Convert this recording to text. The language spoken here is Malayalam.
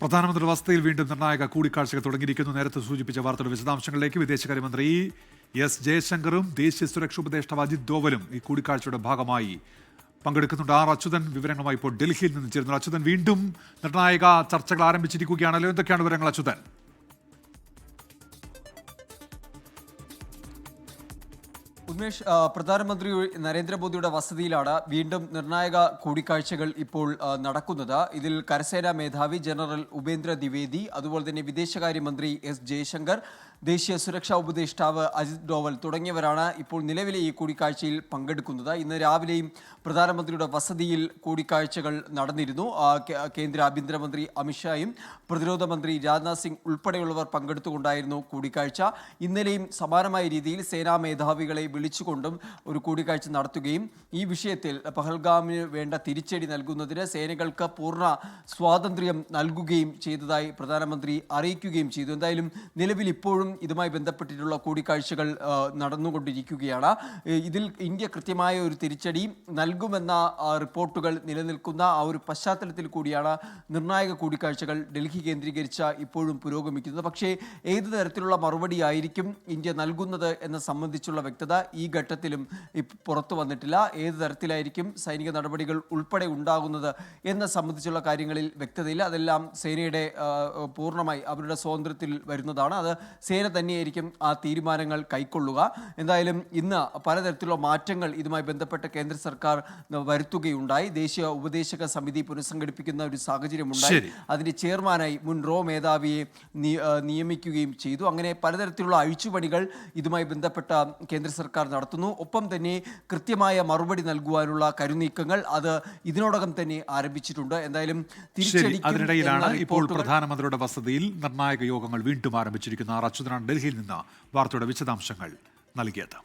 പ്രധാനമന്ത്രി വസതിയിൽ വീണ്ടും നിർണായക കൂടിക്കാഴ്ചകൾ തുടങ്ങിയിരിക്കുന്നു. നേരത്തെ സൂചിപ്പിച്ച വാർത്തയുടെ വിശദാംശങ്ങളിലേക്ക് വിദേശകാര്യമന്ത്രി എസ് ജയശങ്കറും ദേശീയ സുരക്ഷാ ഉപദേഷ്ടാവ് അജിത് ഡോവലും ഈ കൂടിക്കാഴ്ചയുടെ ഭാഗമായി പങ്കെടുക്കുന്നുണ്ട്. ആർ അച്യുതൻ വിവരങ്ങളുമായി ഇപ്പോൾ ഡൽഹിയിൽ നിന്ന് ചേരുന്നു. അച്യുതൻ, വീണ്ടും നിർണായക ചർച്ചകൾ ആരംഭിച്ചിരിക്കുകയാണല്ലോ, എന്തൊക്കെയാണ് വിവരങ്ങൾ അച്യുതൻ? ഉന്മേഷ്, പ്രധാനമന്ത്രി നരേന്ദ്രമോദിയുടെ വസതിയിലാണ് വീണ്ടും നിർണായക കൂടിക്കാഴ്ചകൾ ഇപ്പോൾ നടക്കുന്നത്. ഇതിൽ കരസേനാ മേധാവി ജനറൽ ഉപേന്ദ്ര ദ്വിവേദി, അതുപോലെ തന്നെ വിദേശകാര്യമന്ത്രി എസ് ജയശങ്കർ, ദേശീയ സുരക്ഷാ ഉപദേഷ്ടാവ് അജിത് ഡോവൽ തുടങ്ങിയവരാണ് ഇപ്പോൾ നിലവിലെ ഈ കൂടിക്കാഴ്ചയിൽ പങ്കെടുക്കുന്നത്. ഇന്ന് രാവിലെയും പ്രധാനമന്ത്രിയുടെ വസതിയിൽ കൂടിക്കാഴ്ചകൾ നടന്നിരുന്നു. കേന്ദ്ര ആഭ്യന്തരമന്ത്രി അമിത്ഷായും പ്രതിരോധ മന്ത്രി രാജ്നാഥ് സിംഗ് ഉൾപ്പെടെയുള്ളവർ പങ്കെടുത്തുകൊണ്ടായിരുന്നു കൂടിക്കാഴ്ച. ഇന്നലെയും സമാനമായ രീതിയിൽ സേനാ മേധാവികളെ വിളിച്ചുകൊണ്ടും ഒരു കൂടിക്കാഴ്ച നടത്തുകയും ഈ വിഷയത്തിൽ പഹൽഗാമിന് വേണ്ട തിരിച്ചടി നൽകുന്നതിന് സേനകൾക്ക് പൂർണ്ണ സ്വാതന്ത്ര്യം നൽകുകയും ചെയ്തതായി പ്രധാനമന്ത്രി അറിയിക്കുകയും ചെയ്തു. എന്തായാലും നിലവിൽ ഇപ്പോഴും ഇതുമായി ബന്ധപ്പെട്ടിട്ടുള്ള കൂടിക്കാഴ്ചകൾ നടന്നുകൊണ്ടിരിക്കുകയാണ്. ഇതിൽ ഇന്ത്യ കൃത്യമായ ഒരു തിരിച്ചടി നൽകുമെന്ന റിപ്പോർട്ടുകൾ നിലനിൽക്കുന്ന ആ ഒരു പശ്ചാത്തലത്തിൽ കൂടിയാണ് നിർണായക കൂടിക്കാഴ്ചകൾ ഡൽഹി കേന്ദ്രീകരിച്ച ഇപ്പോഴും പുരോഗമിക്കുന്നത്. പക്ഷേ ഏത് തരത്തിലുള്ള മറുപടി ആയിരിക്കും ഇന്ത്യ നൽകുന്നത് എന്ന സംബന്ധിച്ചുള്ള വ്യക്തത ഈ ഘട്ടത്തിലും പുറത്തു വന്നിട്ടില്ല. ഏത് തരത്തിലായിരിക്കും സൈനിക നടപടികൾ ഉൾപ്പെടെ ഉണ്ടാകുന്നത് എന്ന സംബന്ധിച്ചുള്ള കാര്യങ്ങളിൽ വ്യക്തതയില്ല. അതെല്ലാം സേനയുടെ പൂർണ്ണമായി അവരുടെ സ്വാതന്ത്ര്യത്തിൽ വരുന്നതാണ്. അത് സേന തന്നെയായിരിക്കും ആ തീരുമാനങ്ങൾ കൈക്കൊള്ളുക. എന്തായാലും ഇന്ന് പലതരത്തിലുള്ള മാറ്റങ്ങൾ ഇതുമായി ബന്ധപ്പെട്ട് കേന്ദ്ര സർക്കാർ വരുത്തുകയുണ്ടായി. ദേശീയ ഉപദേശക സമിതി പുനഃസംഘടിപ്പിക്കുന്ന ഒരു സാഹചര്യമുണ്ടായി. അതിന്റെ ചെയർമാനായി മുൻ റോ മേധാവിയെ നിയമിക്കുകയും ചെയ്തു. അങ്ങനെ പലതരത്തിലുള്ള അഴിച്ചുപണികൾ ഇതുമായി ബന്ധപ്പെട്ട കേന്ദ്ര സർക്കാർ നടത്തുന്നു. ഒപ്പം തന്നെ കൃത്യമായ മറുപടി നൽകുവാനുള്ള കരുനീക്കങ്ങൾ അത് ഇതിനോടകം തന്നെ ആരംഭിച്ചിട്ടുണ്ട്. എന്തായാലും അതിനിടയിലാണ് ഇപ്പോൾ പ്രധാനമന്ത്രിയുടെ വസതിയിൽ നിർണായക യോഗങ്ങൾ വീണ്ടും ആരംഭിച്ചിരിക്കുന്ന. അച്യുതനാണ് ഡൽഹിയിൽ നിന്ന് വാർത്തയുടെ വിശദാംശങ്ങൾ നൽകിയത്.